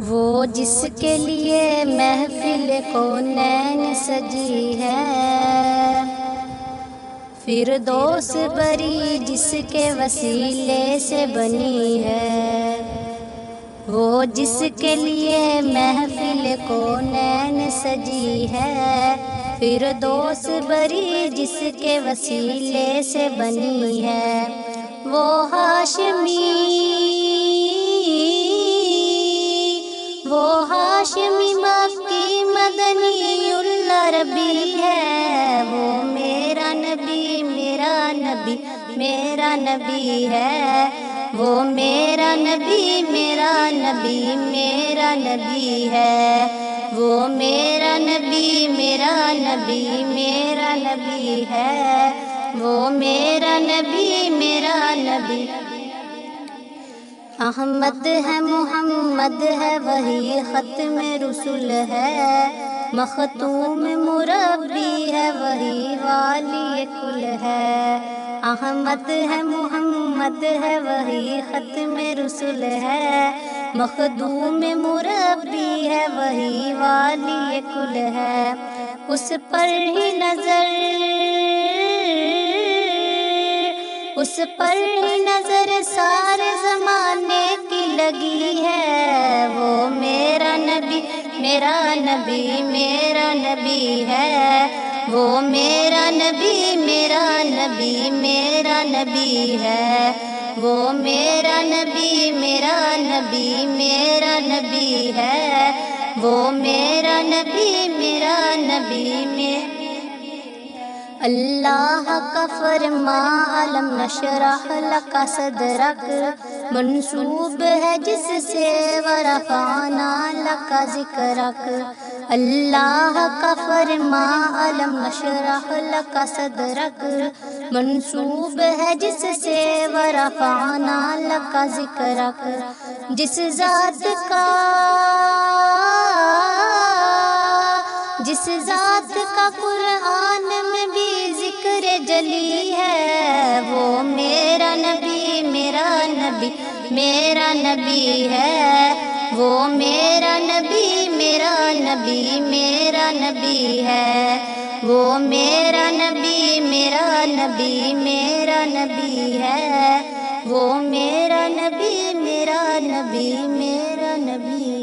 وہ جس کے لیے محفل کونین سجی ہے، فردوس بری جس کے وسیلے سے بنی ہے۔ وہ جس کے لیے محفل کونین سجی ہے، فردوس بری جس کے وسیلے سے بنی ہے۔ وہ ہاشمی مکی مدنی العربی ہے۔ وہ میرا نبی میرا نبی میرا نبی ہے۔ وہ میرا نبی میرا نبی میرا نبی ہے۔ وہ میرا نبی میرا نبی میرا نبی ہے۔ وہ میرا نبی میرا نبی۔ احمد ہے محمد ہے وہی ختم رسول ہے، مختوم مربی ہے وہی والی کل ہے۔ احمد ہے محمد ہے وہی ختم رسول ہے، مخدوم مربی ہے وہی والی کل ہے۔ اس پر ہی نظر سارے زمانے کی لگی ہے۔ وہ میرا نبی میرا نبی میرا نبی ہے۔ وہ میرا نبی میرا نبی میرا نبی ہے۔ وہ میرا نبی میرا نبی میرا نبی ہے۔ وہ میرا نبی میرا نبی میرا۔ اللہ کا فرمان علم نشرح لک صدرک منسوب ہے جس سے ورفعنا لک ذکرک۔ اللہ کا فرمان علم نشرح لک صدرک منسوب ہے جس سے ورفعنا لک ذکرک۔ جس ذات کا قرآن میں بھی ذکر جلی ہے، وہ میرا نبی میرا نبی میرا نبی ہے۔ وہ میرا نبی میرا نبی میرا نبی ہے۔ وہ میرا نبی میرا نبی میرا نبی ہے۔ وہ میرا نبی میرا نبی میرا نبی